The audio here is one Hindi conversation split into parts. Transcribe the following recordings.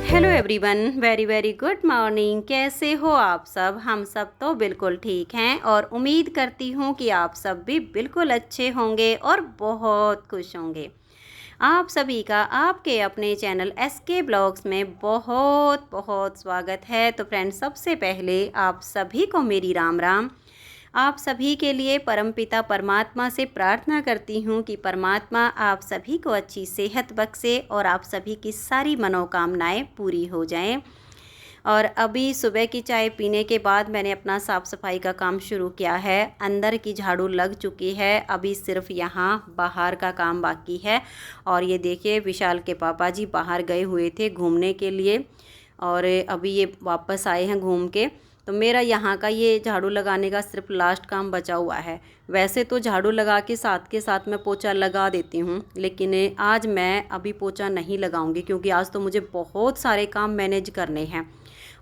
Hello everyone, very very good morning. कैसे हो आप सब? हम सब तो बिल्कुल ठीक हैं और उम्मीद करती हूँ कि आप सब भी बिल्कुल अच्छे होंगे और बहुत खुश होंगे। आप सभी का आपके अपने चैनल एसके ब्लॉग्स में बहुत बहुत स्वागत है। तो फ्रेंड्स, सबसे पहले आप सभी को मेरी राम राम। आप सभी के लिए परमपिता परमात्मा से प्रार्थना करती हूँ कि परमात्मा आप सभी को अच्छी सेहत बख्शे और आप सभी की सारी मनोकामनाएं पूरी हो जाएं। और अभी सुबह की चाय पीने के बाद मैंने अपना साफ़ सफाई का काम शुरू किया है। अंदर की झाड़ू लग चुकी है, अभी सिर्फ यहाँ बाहर का काम बाकी है। और ये देखिए, विशाल के पापा जी बाहर गए हुए थे घूमने के लिए और अभी ये वापस आए हैं घूम के। तो मेरा यहाँ का ये झाड़ू लगाने का सिर्फ लास्ट काम बचा हुआ है। वैसे तो झाड़ू लगा के साथ मैं पोछा लगा देती हूँ, लेकिन आज मैं अभी पोछा नहीं लगाऊंगी क्योंकि आज तो मुझे बहुत सारे काम मैनेज करने हैं।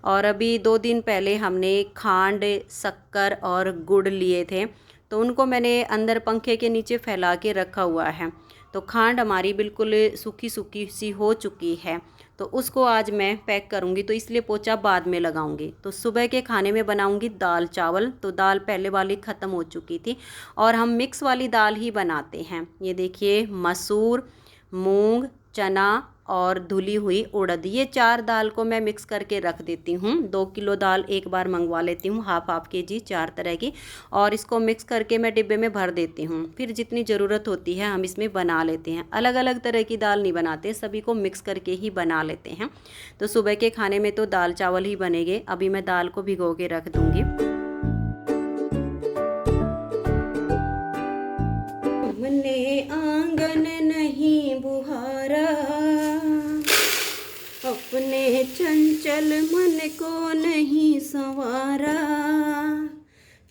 और अभी 2 दिन पहले हमने खांड, शक्कर और गुड़ लिए थे, तो उनको मैंने अंदर पंखे के नीचे फैला के रखा हुआ है। तो खांड हमारी बिल्कुल सूखी सूखी सी हो चुकी है, तो उसको आज मैं पैक करूँगी, तो इसलिए पोछा बाद में लगाऊंगी। तो सुबह के खाने में बनाऊंगी दाल चावल। तो दाल पहले वाली ख़त्म हो चुकी थी और हम मिक्स वाली दाल ही बनाते हैं। ये देखिए, मसूर, मूंग, चना और धुली हुई उड़द, ये 4 दाल को मैं मिक्स करके रख देती हूँ। 2 किलो दाल एक बार मंगवा लेती हूँ, हाफ केजी 4 तरह की, और इसको मिक्स करके मैं डिब्बे में भर देती हूँ। फिर जितनी ज़रूरत होती है हम इसमें बना लेते हैं। अलग अलग तरह की दाल नहीं बनाते, सभी को मिक्स करके ही बना लेते हैं। तो सुबह के खाने में तो दाल चावल ही बनेंगे। अभी मैं दाल को भिगो के रख दूँगी। हमने आंगन नहीं बुहारा, अपने चंचल मन को नहीं संवारा,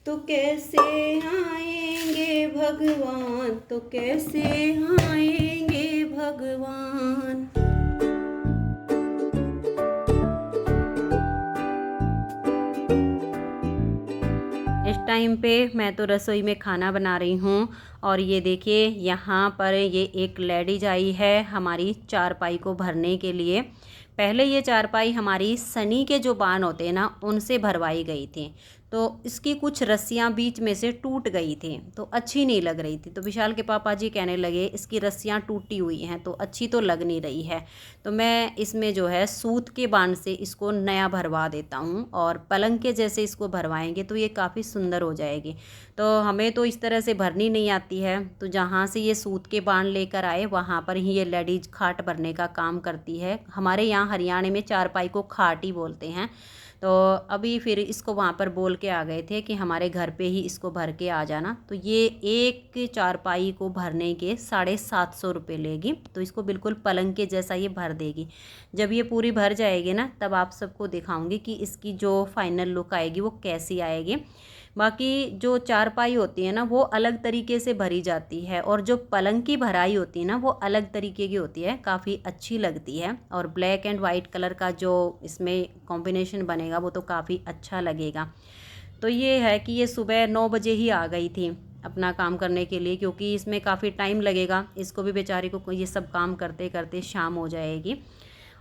तो कैसे आएंगे भगवान, तो कैसे आएंगे भगवान। इस टाइम पे मैं तो रसोई में खाना बना रही हूँ। और ये देखिए, यहाँ पर ये एक लेडीज आई है हमारी चारपाई को भरने के लिए। पहले ये चारपाई हमारी सनी के जो बाण होते हैं ना, उनसे भरवाई गई थी। तो इसकी कुछ रस्सियाँ बीच में से टूट गई थी, तो अच्छी नहीं लग रही थी। तो विशाल के पापा जी कहने लगे इसकी रस्सियाँ टूटी हुई हैं तो अच्छी तो लग नहीं रही है, तो मैं इसमें जो है सूत के बाण से इसको नया भरवा देता हूँ और पलंग के जैसे इसको भरवाएंगे तो ये काफ़ी सुंदर हो जाएगी। तो हमें तो इस तरह से भरनी नहीं आती है, तो जहाँ से ये सूत के बाण लेकर आए वहाँ पर ही ये लेडीज खाट भरने का काम करती है। हमारे यहाँ हरियाणा में चारपाई को खाट ही बोलते हैं। तो अभी फिर इसको वहाँ पर बोल के आ गए थे कि हमारे घर पे ही इसको भर के आ जाना। तो ये एक चारपाई को भरने के 750 रुपये लेगी, तो इसको बिल्कुल पलंग के जैसा ये भर देगी। जब ये पूरी भर जाएगी ना, तब आप सबको दिखाऊंगी कि इसकी जो फाइनल लुक आएगी वो कैसी आएगी। बाकी जो चारपाई होती है ना, वो अलग तरीके से भरी जाती है, और जो पलंग की भराई होती है ना, वो अलग तरीके की होती है, काफ़ी अच्छी लगती है। और ब्लैक एंड वाइट कलर का जो इसमें कॉम्बिनेशन बनेगा वो तो काफ़ी अच्छा लगेगा। तो ये है कि ये सुबह 9 बजे ही आ गई थी अपना काम करने के लिए, क्योंकि इसमें काफ़ी टाइम लगेगा, इसको भी बेचारी को ये सब काम करते करते शाम हो जाएगी।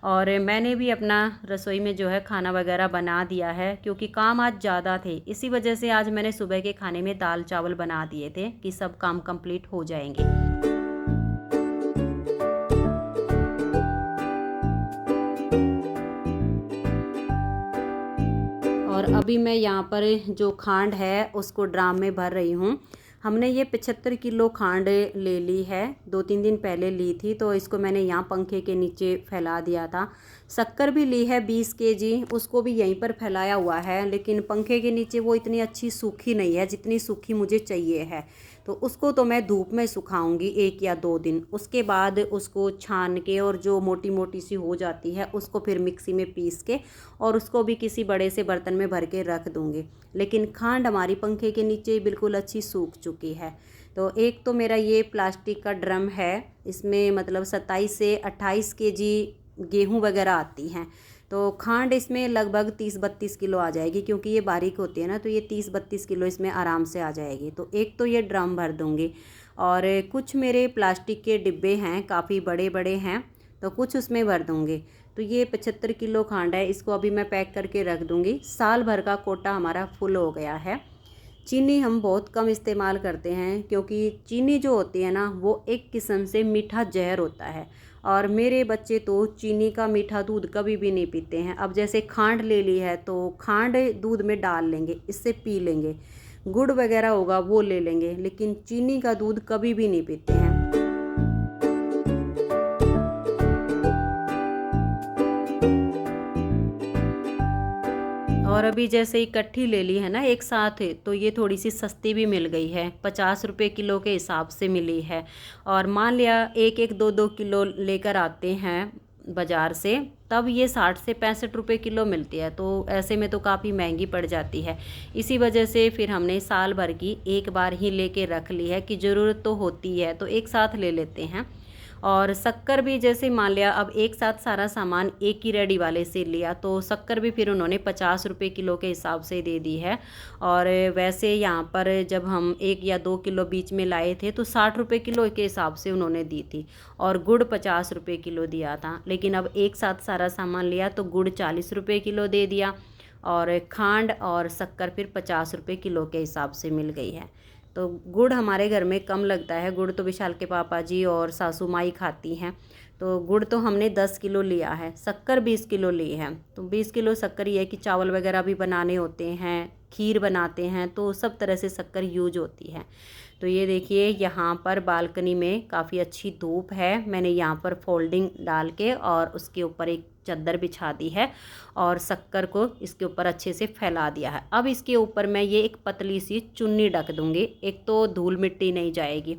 और मैंने भी अपना रसोई में जो है खाना वगैरह बना दिया है, क्योंकि काम आज ज़्यादा थे। इसी वजह से आज मैंने सुबह के खाने में दाल चावल बना दिए थे कि सब काम कंप्लीट हो जाएंगे। और अभी मैं यहाँ पर जो खांड है उसको ड्राम में भर रही हूँ। हमने ये 75 किलो खांड ले ली है, 2-3 दिन पहले ली थी, तो इसको मैंने यहाँ पंखे के नीचे फैला दिया था। शक्कर भी ली है 20 केजी, उसको भी यहीं पर फैलाया हुआ है, लेकिन पंखे के नीचे वो इतनी अच्छी सूखी नहीं है जितनी सूखी मुझे चाहिए है। तो उसको तो मैं धूप में सुखाऊंगी 1 या 2 दिन, उसके बाद उसको छान के और जो मोटी मोटी सी हो जाती है उसको फिर मिक्सी में पीस के और उसको भी किसी बड़े से बर्तन में भर के रख दूंगी। लेकिन खांड हमारी पंखे के नीचे बिल्कुल अच्छी सूख चुकी है। तो एक तो मेरा ये प्लास्टिक का ड्रम है, इसमें मतलब 27 से 28 केजी गेहूँ वगैरह आती हैं। तो खांड इसमें लगभग 30-32 किलो आ जाएगी, क्योंकि ये बारीक होती है ना, तो ये 30-32 किलो इसमें आराम से आ जाएगी। तो एक तो ये ड्रम भर दूँगी। और कुछ मेरे प्लास्टिक के डिब्बे हैं, काफ़ी बड़े बड़े हैं, तो कुछ उसमें भर दूँगी। तो ये 75 किलो खांड है, इसको अभी मैं पैक करके रख दूँगी। साल भर का कोटा हमारा फुल हो गया है। चीनी हम बहुत कम इस्तेमाल करते हैं क्योंकि चीनी जो होती है ना वो एक किस्म से मीठा जहर होता है, और मेरे बच्चे तो चीनी का मीठा दूध कभी भी नहीं पीते हैं। अब जैसे खांड ले ली है तो खांड दूध में डाल लेंगे, इससे पी लेंगे, गुड़ वगैरह होगा वो ले लेंगे, लेकिन चीनी का दूध कभी भी नहीं पीते हैं। और अभी जैसे इकट्ठी ले ली है ना एक साथ, तो ये थोड़ी सी सस्ती भी मिल गई है, 50 रुपये किलो के हिसाब से मिली है। और मान लिया एक एक दो दो किलो लेकर आते हैं बाज़ार से, तब ये 60 से 65 रुपये किलो मिलती है, तो ऐसे में तो काफ़ी महंगी पड़ जाती है। इसी वजह से फिर हमने साल भर की एक बार ही लेके रख ली है कि ज़रूरत तो होती है, तो एक साथ ले लेते हैं। और शक्कर भी जैसे मान लिया अब एक साथ सारा सामान एक ही रेडी वाले से लिया, तो शक्कर भी फिर उन्होंने 50 रुपये किलो के हिसाब से दे दी है। और वैसे यहाँ पर जब हम 1 या 2 किलो बीच में लाए थे तो 60 रुपये किलो के हिसाब से उन्होंने दी थी, और गुड़ 50 रुपये किलो दिया था। लेकिन अब एक साथ सारा सामान लिया तो गुड़ 40 रुपये किलो दे दिया, और खांड और शक्कर फिर 50 रुपये किलो के हिसाब से मिल गई है। तो गुड़ हमारे घर में कम लगता है, गुड़ तो विशाल के पापा जी और सासू माँ ही खाती हैं, तो गुड़ तो हमने 10 किलो लिया है, शक्कर 20 किलो ली है। तो 20 किलो शक्कर ये है कि चावल वगैरह भी बनाने होते हैं, खीर बनाते हैं, तो सब तरह से शक्कर यूज होती है। तो ये देखिए यहाँ पर बालकनी में काफ़ी अच्छी धूप है, मैंने यहाँ पर फोल्डिंग डाल के और उसके ऊपर एक चादर बिछा दी है और शक्कर को इसके ऊपर अच्छे से फैला दिया है। अब इसके ऊपर मैं ये एक पतली सी चुन्नी ढक दूँगी, एक तो धूल मिट्टी नहीं जाएगी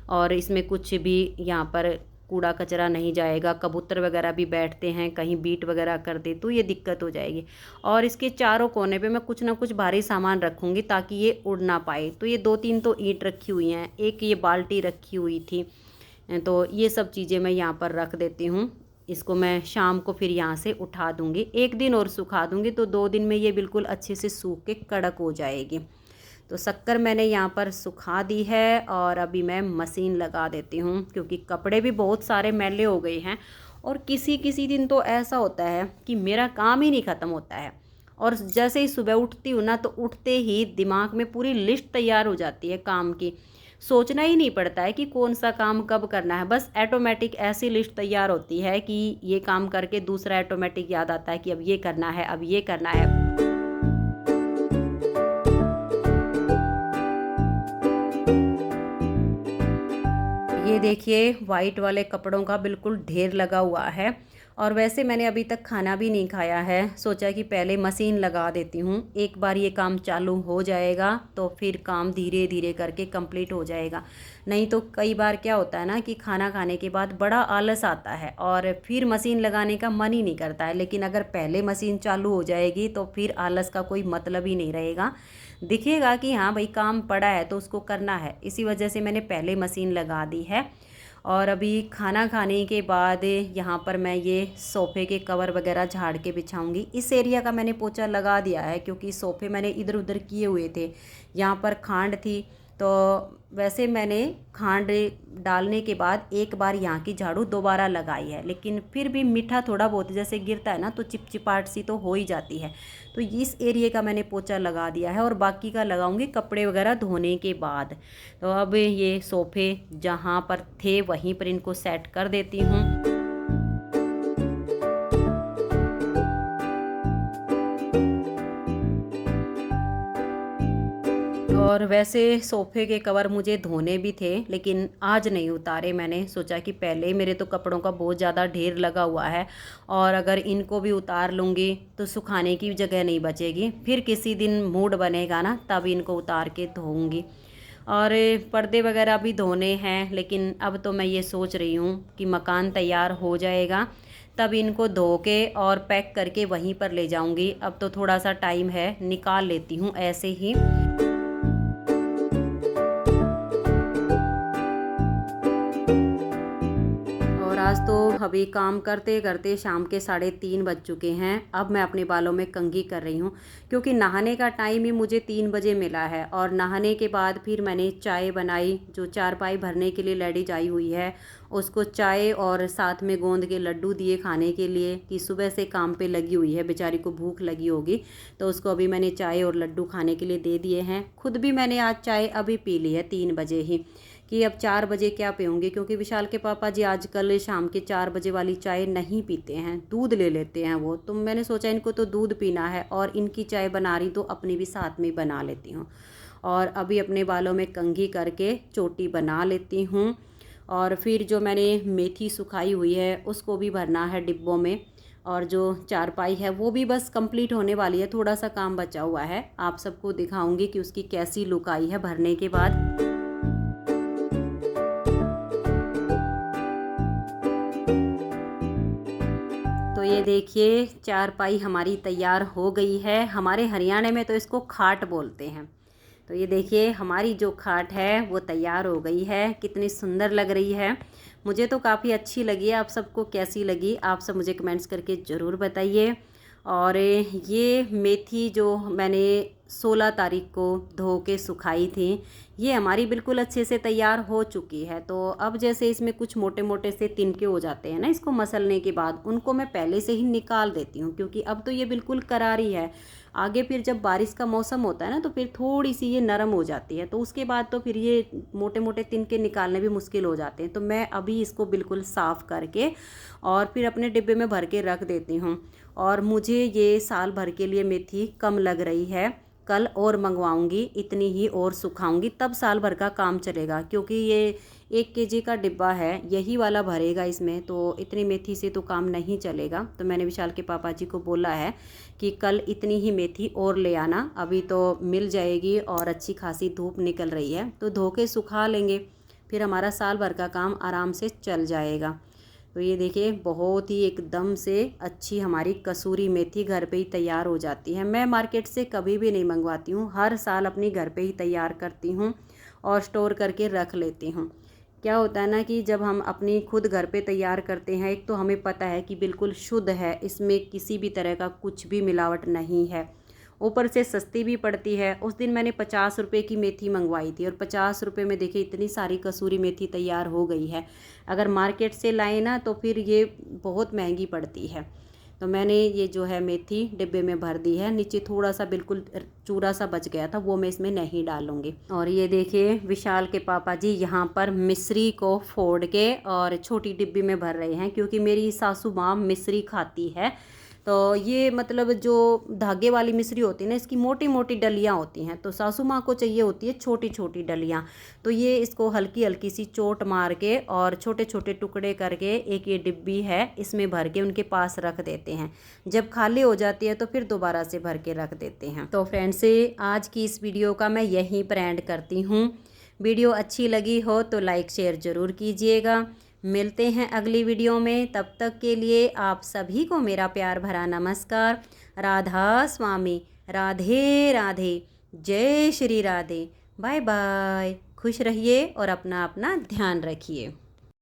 और इसमें कुछ भी यहाँ पर कूड़ा कचरा नहीं जाएगा। कबूतर वगैरह भी बैठते हैं, कहीं बीट वगैरह कर दे तो ये दिक्कत हो जाएगी। और इसके चारों कोने पे मैं कुछ ना कुछ भारी सामान रखूँगी ताकि ये उड़ ना पाए। तो ये 2-3 तो ईंट रखी हुई हैं, एक ये बाल्टी रखी हुई थी, तो ये सब चीज़ें मैं यहाँ पर रख देती हूँ। इसको मैं शाम को फिर यहाँ से उठा दूँगी, एक दिन और सुखा दूँगी, तो 2 दिन में ये बिल्कुल अच्छे से सूख के कड़क हो जाएगी। तो शक्कर मैंने यहाँ पर सुखा दी है और अभी मैं मशीन लगा देती हूँ, क्योंकि कपड़े भी बहुत सारे मैले हो गए हैं। और किसी किसी दिन तो ऐसा होता है कि मेरा काम ही नहीं ख़त्म होता है, और जैसे ही सुबह उठती हूँ ना, तो उठते ही दिमाग में पूरी लिस्ट तैयार हो जाती है काम की। सोचना ही नहीं पड़ता है कि कौन सा काम कब करना है, बस ऐटोमेटिक ऐसी लिस्ट तैयार होती है कि ये काम करके दूसरा ऐटोमेटिक याद आता है कि अब ये करना है, अब ये करना है। ये देखिए वाइट वाले कपड़ों का बिल्कुल ढेर लगा हुआ है। और वैसे मैंने अभी तक खाना भी नहीं खाया है, सोचा कि पहले मशीन लगा देती हूँ, एक बार ये काम चालू हो जाएगा तो फिर काम धीरे धीरे करके कंप्लीट हो जाएगा। नहीं तो कई बार क्या होता है ना कि खाना खाने के बाद बड़ा आलस आता है और फिर मशीन लगाने का मन ही नहीं करता है। लेकिन अगर पहले मशीन चालू हो जाएगी तो फिर आलस का कोई मतलब ही नहीं रहेगा, दिखेगा कि हाँ भाई काम पड़ा है तो उसको करना है। इसी वजह से मैंने पहले मशीन लगा दी है। और अभी खाना खाने के बाद यहाँ पर मैं ये सोफ़े के कवर वगैरह झाड़ के बिछाऊंगी। इस एरिया का मैंने पोछा लगा दिया है क्योंकि सोफ़े मैंने इधर उधर किए हुए थे, यहाँ पर खांड थी, तो वैसे मैंने खांड डालने के बाद एक बार यहाँ की झाड़ू दोबारा लगाई है, लेकिन फिर भी मीठा थोड़ा बहुत जैसे गिरता है ना तो चिपचिपाहट सी तो हो ही जाती है। तो इस एरिया का मैंने पोछा लगा दिया है और बाकी का लगाऊंगी कपड़े वगैरह धोने के बाद। तो अब ये सोफ़े जहाँ पर थे वहीं पर इनको सेट कर देती हूँ। और वैसे सोफ़े के कवर मुझे धोने भी थे, लेकिन आज नहीं उतारे। मैंने सोचा कि पहले मेरे तो कपड़ों का बहुत ज़्यादा ढेर लगा हुआ है और अगर इनको भी उतार लूँगी तो सुखाने की जगह नहीं बचेगी। फिर किसी दिन मूड बनेगा ना तब इनको उतार के धोऊँगी। और पर्दे वगैरह भी धोने हैं, लेकिन अब तो मैं ये सोच रही हूँ कि मकान तैयार हो जाएगा तब इनको धो के और पैक करके वहीं पर ले जाऊँगी। अब तो थोड़ा सा टाइम है, निकाल लेती हूँ ऐसे ही। आज तो अभी काम करते करते शाम के 3:30 बज चुके हैं। अब मैं अपने बालों में कंघी कर रही हूँ क्योंकि नहाने का टाइम ही मुझे 3 बजे मिला है। और नहाने के बाद फिर मैंने चाय बनाई, जो चारपाई भरने के लिए लेडीज आई हुई है उसको चाय और साथ में गोंद के लड्डू दिए खाने के लिए कि सुबह से काम पे लगी हुई है, बेचारी को भूख लगी होगी, तो उसको अभी मैंने चाय और लड्डू खाने के लिए दे दिए हैं। खुद भी मैंने आज चाय अभी पी ली है 3 बजे ही, कि अब 4 बजे क्या पीऊँगी, क्योंकि विशाल के पापा जी आजकल शाम के 4 बजे वाली चाय नहीं पीते हैं, दूध ले लेते हैं वो। तो मैंने सोचा इनको तो दूध पीना है और इनकी चाय बना रही तो अपनी भी साथ में बना लेती हूँ। और अभी अपने बालों में कंघी करके चोटी बना लेती हूँ। और फिर जो मैंने मेथी सुखाई हुई है उसको भी भरना है डिब्बों में। और जो चारपाई है वो भी बस कंप्लीट होने वाली है, थोड़ा सा काम बचा हुआ है। आप सबको दिखाऊंगी कि उसकी कैसी लुक आई है भरने के बाद। तो ये देखिए चारपाई हमारी तैयार हो गई है। हमारे हरियाणा में तो इसको खाट बोलते हैं। तो ये देखिए हमारी जो खाट है वो तैयार हो गई है, कितनी सुंदर लग रही है। मुझे तो काफ़ी अच्छी लगी है, आप सबको कैसी लगी आप सब मुझे कमेंट्स करके ज़रूर बताइए। और ये मेथी जो मैंने 16 तारीख को धो के सुखाई थी, ये हमारी बिल्कुल अच्छे से तैयार हो चुकी है। तो अब जैसे इसमें कुछ मोटे मोटे से तिनके हो जाते हैं ना इसको मसलने के बाद, उनको मैं पहले से ही निकाल देती हूँ, क्योंकि अब तो ये बिल्कुल करारी है। आगे फिर जब बारिश का मौसम होता है ना तो फिर थोड़ी सी ये नरम हो जाती है, तो उसके बाद तो फिर ये मोटे मोटे तिनके निकालने भी मुश्किल हो जाते हैं। तो मैं अभी इसको बिल्कुल साफ़ करके और फिर अपने डिब्बे में भर के रख देती हूँ। और मुझे ये साल भर के लिए मेथी कम लग रही है, कल और मंगवाऊंगी, इतनी ही और सुखाऊंगी, तब साल भर का काम चलेगा। क्योंकि ये 1 केजी का डिब्बा है, यही वाला भरेगा इसमें, तो इतनी मेथी से तो काम नहीं चलेगा। तो मैंने विशाल के पापा जी को बोला है कि कल इतनी ही मेथी और ले आना, अभी तो मिल जाएगी और अच्छी खासी धूप निकल रही है, तो धो के सुखा लेंगे, फिर हमारा साल भर का काम आराम से चल जाएगा। तो ये देखिए बहुत ही एकदम से अच्छी हमारी कसूरी मेथी घर पे ही तैयार हो जाती है। मैं मार्केट से कभी भी नहीं मंगवाती हूँ, हर साल अपनी घर पे ही तैयार करती हूँ और स्टोर करके रख लेती हूँ। क्या होता है ना कि जब हम अपनी खुद घर पे तैयार करते हैं, एक तो हमें पता है कि बिल्कुल शुद्ध है, इसमें किसी भी तरह का कुछ भी मिलावट नहीं है, ऊपर से सस्ती भी पड़ती है। उस दिन मैंने 50 रुपये की मेथी मंगवाई थी और 50 रुपये में देखिए इतनी सारी कसूरी मेथी तैयार हो गई है। अगर मार्केट से लाए ना तो फिर ये बहुत महंगी पड़ती है। तो मैंने ये जो है मेथी डिब्बे में भर दी है, नीचे थोड़ा सा बिल्कुल चूरा सा बच गया था, वो मैं इसमें नहीं डालूंगी। और ये देखिए विशाल के पापा जी यहाँ पर मिश्री को फोड़ के और छोटी डिब्बी में भर रहे हैं, क्योंकि मेरी सासू माँ मिश्री खाती है। तो ये मतलब जो धागे वाली मिश्री होती है ना, इसकी मोटी मोटी डलियाँ होती हैं, तो सासू माँ को चाहिए होती है छोटी छोटी डलियाँ। तो ये इसको हल्की हल्की सी चोट मार के और छोटे छोटे टुकड़े करके एक ये डिब्बी है इसमें भर के उनके पास रख देते हैं। जब खाली हो जाती है तो फिर दोबारा से भर के रख देते हैं। तो फ्रेंड्स आज की इस वीडियो का मैं यहीं पर एंड करती हूँ। वीडियो अच्छी लगी हो तो लाइक शेयर ज़रूर कीजिएगा। मिलते हैं अगली वीडियो में, तब तक के लिए आप सभी को मेरा प्यार भरा नमस्कार। राधा स्वामी, राधे राधे, जय श्री राधे, बाय बाय। खुश रहिए और अपना अपना ध्यान रखिए।